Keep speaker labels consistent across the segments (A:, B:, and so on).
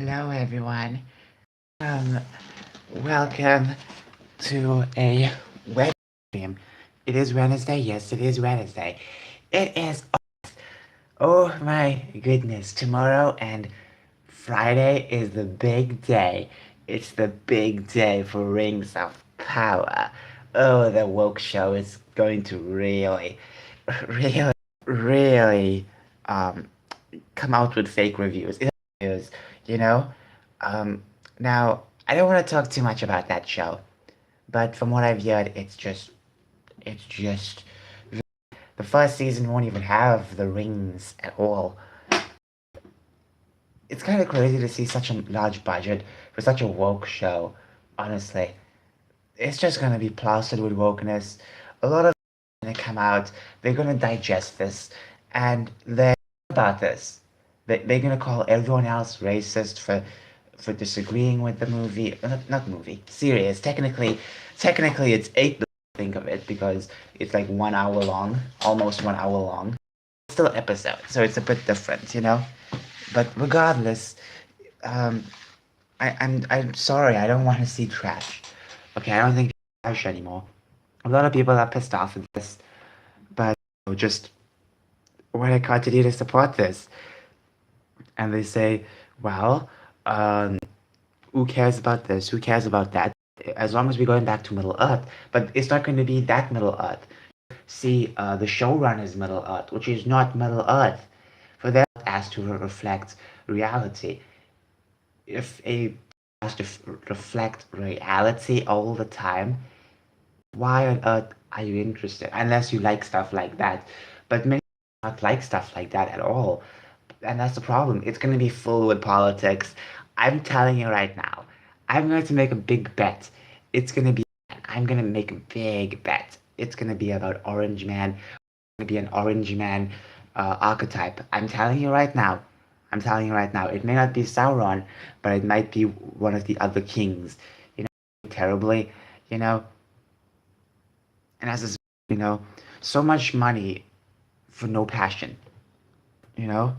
A: Hello, everyone. Um, Welcome to a web stream. It is Wednesday. Yes, it is Wednesday. It is. Oh my goodness! Tomorrow and Friday is the big day. It's the big day for Rings of Power. Oh, the woke show is going to really, really, really um come out with fake reviews. Reviews, you know. Um, Now I don't want to talk too much about that show, but from what I've heard, it's just the first season won't even have the rings at all. It's kind of crazy to see such a large budget for such a woke show. Honestly, it's just gonna be plastered with wokeness. A lot of gonna come out. They're gonna digest this, and they're about this. They're gonna call everyone else racist for disagreeing with the movie. Not movie. Series. Technically, it's eight. Think of it because it's like 1 hour long, almost 1 hour long. It's still episode, so it's a bit different, you know. But regardless, um, I'm sorry. I don't want to see trash. Okay, I don't think trash anymore. A lot of people are pissed off at this, but just what I got to do to support this, and they say, well, who cares about this? Who cares about that? As long as we're going back to Middle Earth, but it's not going to be that Middle Earth. See, the showrunner's Middle Earth, which is not Middle Earth, for that has to reflect reality. If a has to reflect reality all the time, why on earth are you interested? Unless you like stuff like that. But many not like stuff like that at all. And that's the problem. It's going to be full with politics. I'm telling you right now, I'm going to make a big bet. It's going to be, I'm going to make a big bet. It's going to be about Orange Man. It's going to be an Orange Man archetype. I'm telling you right now. I'm telling you right now. It may not be Sauron, but it might be one of the other kings. You know, terribly, you know, and as you know, so much money for no passion, you know?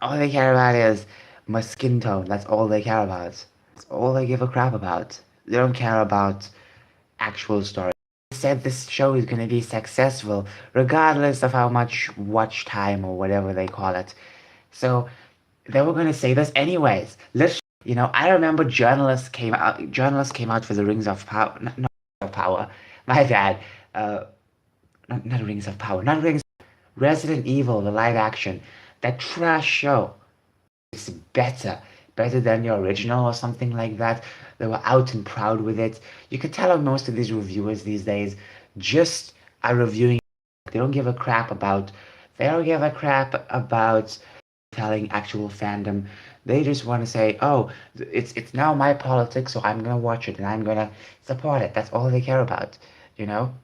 A: All they care about is my skin tone. That's all they care about. That's all they give a crap about. They don't care about actual story. They said this show is going to be successful, regardless of how much watch time or whatever they call it. So they were going to say this anyways. I remember journalists came out for the Rings of Power, not of Power, my bad. Uh, not Rings of Power, not Rings, Resident Evil, the live action, that trash show. It's better than the original or something like that. They were out and proud with it. You could tell most of these reviewers these days just are reviewing. They don't give a crap about. They don't give a crap about telling actual fandom. They just want to say, "Oh, it's now my politics, so I'm gonna watch it and I'm gonna support it." That's all they care about, you know.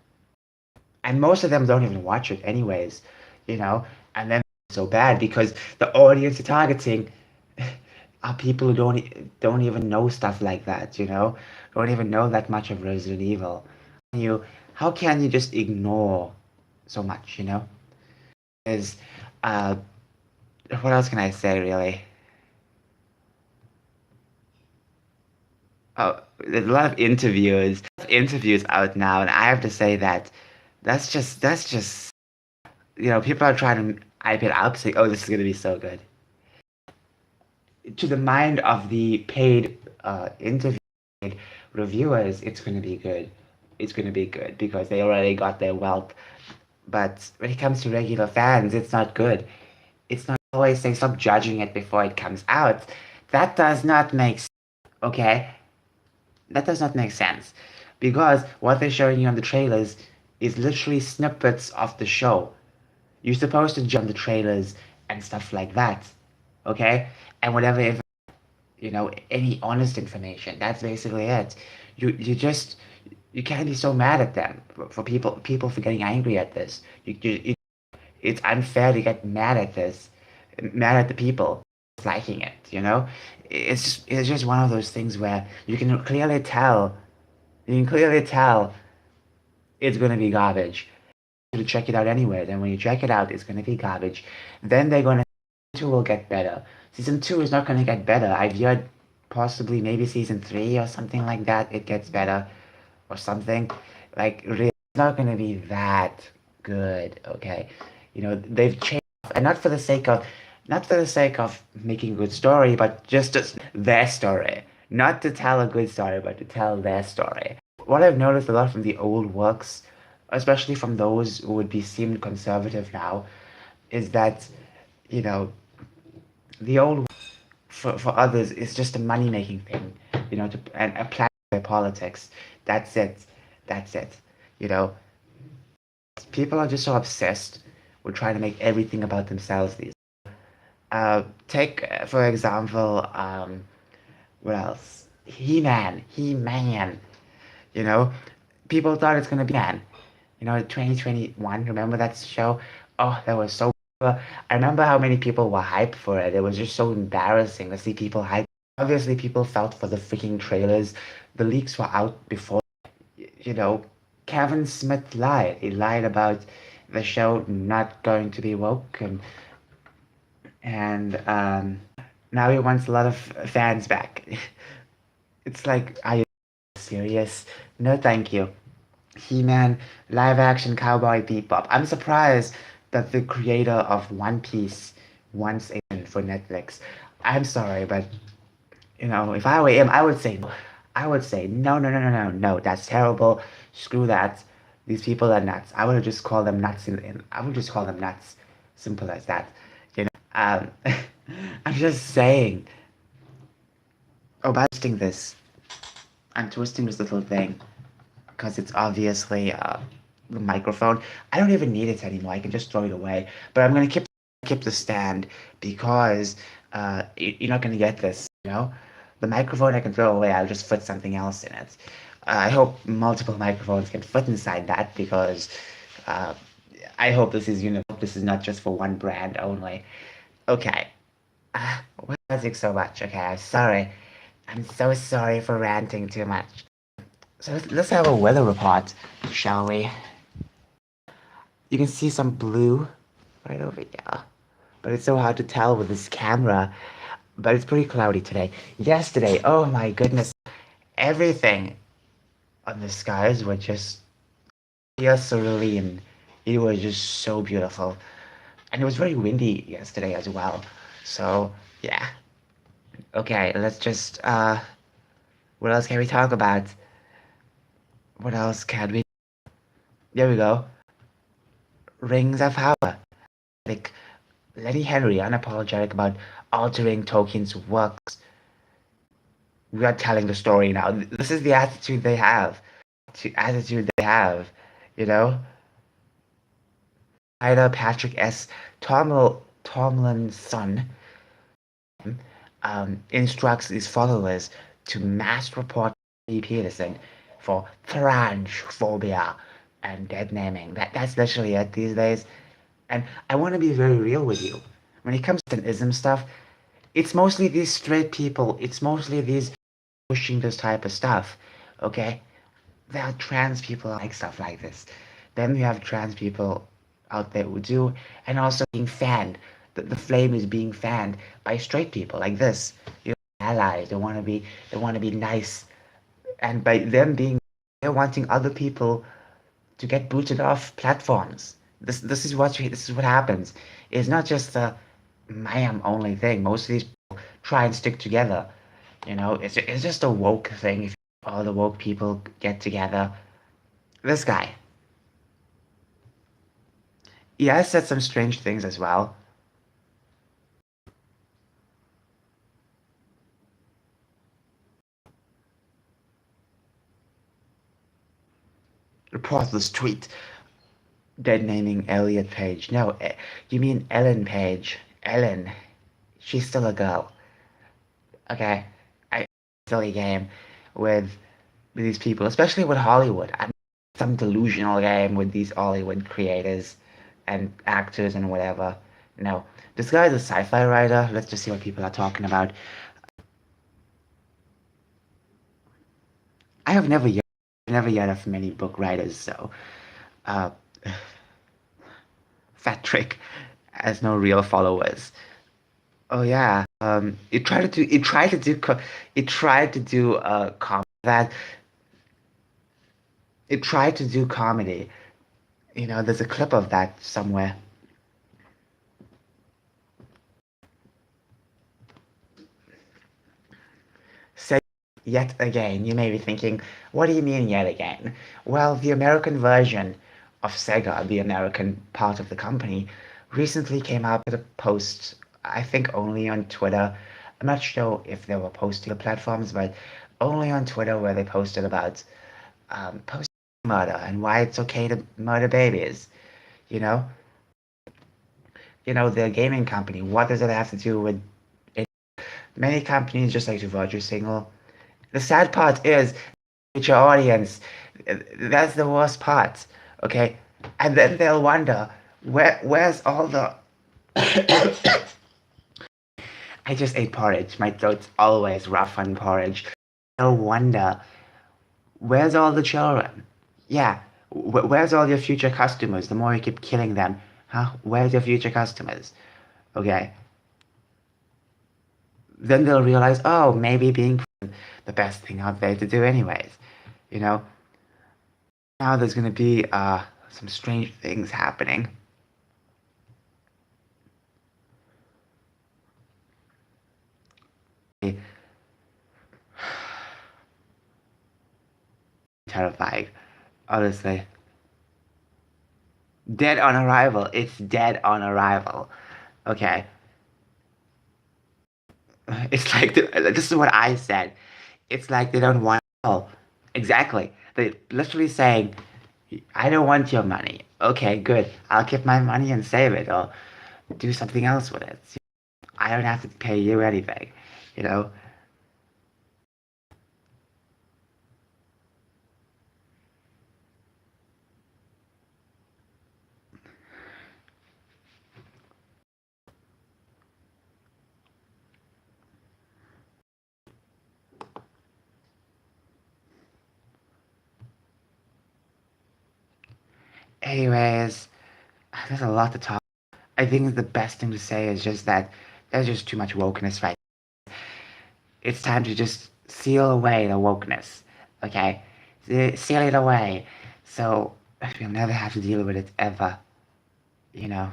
A: And most of them don't even watch it anyways, you know. And then it's so bad because the audience you're targeting are people who don't even know stuff like that, you know, don't even know that much of Resident Evil. You, how can you just ignore so much, you know? Is uh, what else can I say really? Oh, there's a lot of interviews out now, and I have to say that that's just people are trying to hype it up, saying, "Oh, this is gonna be so good." To the mind of the paid interview reviewers, it's going to be good. It's going to be good because they already got their wealth. But when it comes to regular fans, it's not good. It's not always saying stop judging it before it comes out. That does not make sense, okay? That does not make sense because what they're showing you on the trailers is literally snippets of the show. You're supposed to jump the trailers and stuff like that, okay? And whatever any honest information. That's basically it. You can't be so mad at them for people for getting angry at this. It's unfair to get mad at this, mad at the people liking it. It's just one of those things where you can clearly tell it's gonna be garbage. To check it out anyway. Then when you check it out, it's gonna be garbage. Then they're gonna two will get better. Season two is not gonna get better. I've heard possibly maybe season three or something like that. It gets better or something. Like really, it's not gonna be that good. Okay, they've changed, and not for the sake of making a good story, but just as their story. Not to tell a good story, but to tell their story. What I've noticed a lot from the old works, especially from those who would be seemed conservative now, is that, you know, the old for others is just a money making thing, and a plan for their politics. That's it. That's it. You know, people are just so obsessed with trying to make everything about themselves these. Take for example, what else? He-Man, He-Man. You know, people thought it's gonna be Man. 2021. Remember that show? Oh, that was so. I remember how many people were hyped for it. It was just so embarrassing to see people hype. Obviously, people felt for the freaking trailers. The leaks were out before. You know, Kevin Smith lied. He lied about the show not going to be woke, and now he wants a lot of fans back. It's like, are you serious? No, thank you. He-Man, live action Cowboy Bebop. I'm surprised that the creator of One Piece wants a for Netflix. I'm sorry, but if I were him, I would say no. I would say no, no, no, no, no, no. That's terrible. Screw that. These people are nuts. I would just call them nuts. I would just call them nuts. Simple as that. Um, I'm just saying. Oh, by twisting this, I'm twisting this little thing because it's obviously the microphone. I don't even need it anymore. I can just throw it away. But I'm gonna keep the stand because you're not gonna get this. The microphone I can throw away. I'll just put something else in it. I hope multiple microphones can fit inside that because uh, I hope this is not just for one brand only. Okay. Why does it so much? Okay, I'm sorry. I'm so sorry for ranting too much. So let's have a weather report, shall we? You can see some blue right over here, but it's so hard to tell with this camera. But it's pretty cloudy today. Yesterday, oh my goodness, everything on the skies were just pure cerulean. It was just so beautiful, and it was very windy yesterday as well. So yeah, okay, let's just what else can we talk about? What else can we? There we go. Rings of Power. Like Letty Henry, unapologetic about altering Tolkien's works. We are telling the story now. This is the attitude they have. Attitude they have, you know. Writer Patrick S. Tomlinson instructs his followers to mass report Peterson for transphobia and dead naming. That's literally it these days. And I want to be very real with you. When it comes to ism stuff, it's mostly these straight people. It's mostly these pushing this type of stuff. Okay, there are trans people like stuff like this. Then you have trans people out there who do, and also being fanned. The flame is being fanned by straight people like this. Allies. They want to be nice, and by them being, they're wanting other people to get booted off platforms. This is what happens. It's not just a ma'am only thing. Most of these people try and stick together. It's just a woke thing. If all the woke people get together, this guy, he has said some strange things as well. Reportless tweet dead naming Elliot Page. No, you mean Ellen Page. Ellen, she's still a girl. Okay, I silly game with these people, especially with Hollywood. I'm some delusional game with these Hollywood creators and actors and whatever. No, this guy's a sci-fi writer. Let's just see what people are talking about. I have never never heard of many book writers, so uh, Fat Trick has no real followers. Oh yeah, it tried to do it tried to do comedy. You know, there's a clip of that somewhere. So yet again, you may be thinking, what do you mean yet again? Well, the American version of Sega, the American part of the company, recently came out with a post, I think only on Twitter. I'm not sure if they were posting the platforms, but only on Twitter where they posted about post murder and why it's okay to murder babies. You know, the gaming company. What does it have to do with it? Many companies just like to virtue signal. The sad part is with your audience. That's the worst part. Okay, and then they'll wonder where's all the. I just ate porridge. My throat's always rough on porridge. They'll wonder where's all the children? Yeah, where's all your future customers? The more you keep killing them, huh? Where's your future customers? Okay. Then they'll realize, oh, maybe being the best thing out there to do anyways. You know? Now there's gonna be some strange things happening. Terrifying, honestly. Dead on arrival. It's dead on arrival. Okay. It's like this is what I said. It's like they don't want help. Exactly. They're literally saying, I don't want your money. Okay, good. I'll keep my money and save it or do something else with it. I don't have to pay you anything, you know? Anyways, there's a lot to talk. I think the best thing to say is just that there's just too much wokeness right. It's time to just seal away the wokeness, okay? Seal it away, so we'll never have to deal with it ever, you know?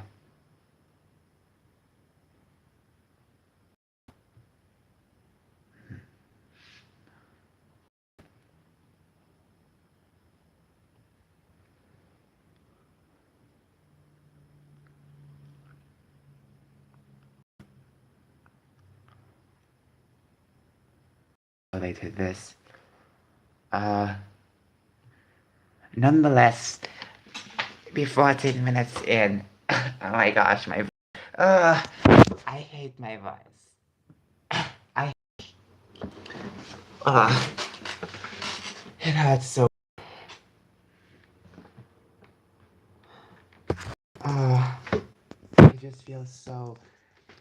A: Related this. Uh, Nonetheless, be 14 minutes in. Oh my gosh, uh, I hate my voice. I uh, it hurts so. Uh, I just feel so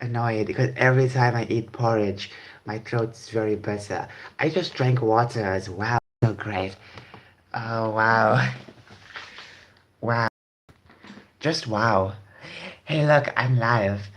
A: annoyed because every time I eat porridge, my throat's very bitter. I just drank water as well. So great. Oh wow, wow, just wow. Hey, look, I'm live.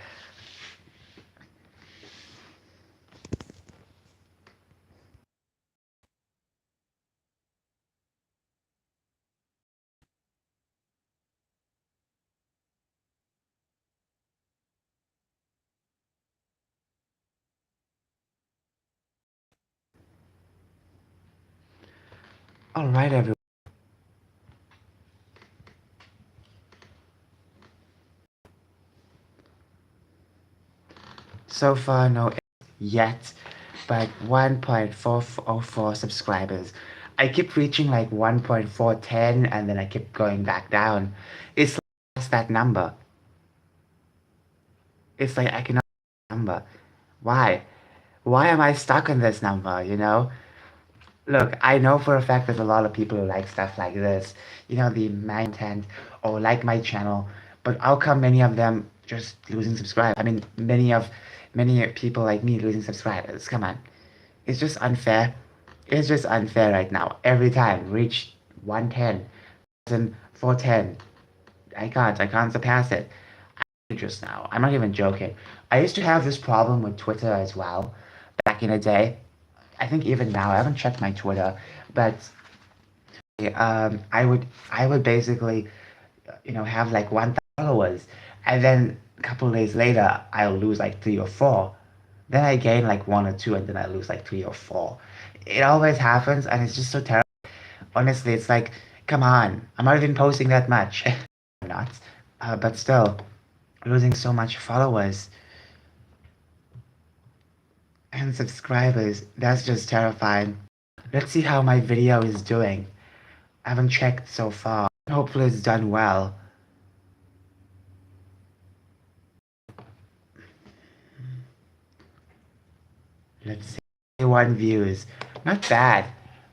A: All right, everyone. So far, no yet, but 1.404 subscribers. I keep reaching like 1.410 and then I keep going back down. It's like that number. It's like I cannot number. Why? Why am I stuck on this number, you know? Look, I know for a fact there's a lot of people who like stuff like this, the my content or like my channel, but how come many of them just losing subscribers? I mean, many people like me losing subscribers. Come on. It's just unfair. It's just unfair right now. Every time reach 110, 410. I can't surpass it. Just now. I'm not even joking. I used to have this problem with Twitter as well back in the day. I think even now, I haven't checked my Twitter, but I would basically, have like 1,000 followers, and then a couple of days later, I'll lose like three or four. Then I gain like one or two, and then I lose like three or four. It always happens, and it's just so terrible. Honestly, it's like, come on, I'm not even posting that much. I'm not, but still, losing so much followers and subscribers, that's just terrifying. Let's see how my video is doing. I haven't checked so far. Hopefully it's done well. Let's see. 1 views. Not bad.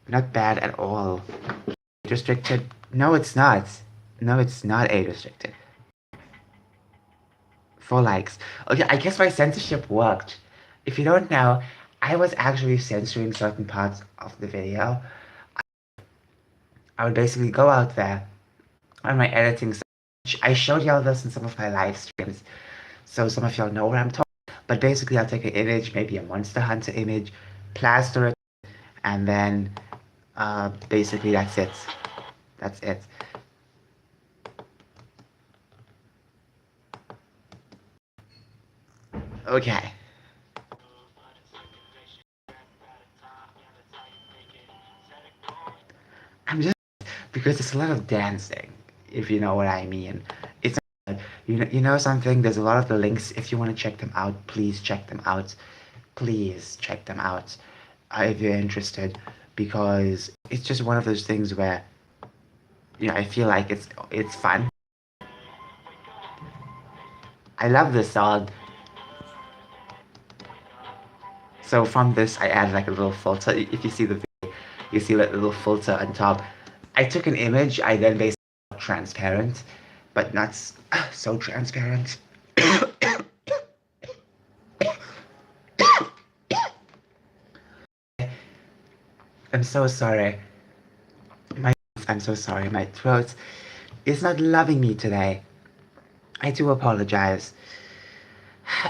A: Not bad at all. Age restricted? No, it's not. No, it's not age restricted. 4 likes. Okay, I guess my censorship worked. If you don't know, I was actually censoring certain parts of the video. I would basically go out there on my editing. I showed y'all this in some of my live streams, so some of y'all know what I'm talking. But basically, I'll take an image, maybe a Monster Hunter image, plaster it, and then basically that's it. That's it. Okay. I'm just because there's a lot of dancing, if you know what I mean. It's you know something. There's a lot of the links. If you want to check them out, please check them out. Please check them out if you're interested, because it's just one of those things where I feel like it's fun. I love this song. So from this, I added like a little filter. If you see the video, you see like a little filter on top. I took an image. I then basically transparent, but not so transparent. I'm so sorry. My I'm so sorry. My throat is not loving me today. I do apologize.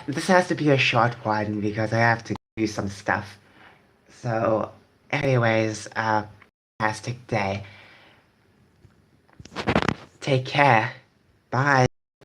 A: This has to be a short one because I have to do some stuff. So, anyways, fantastic day. Take care. Bye.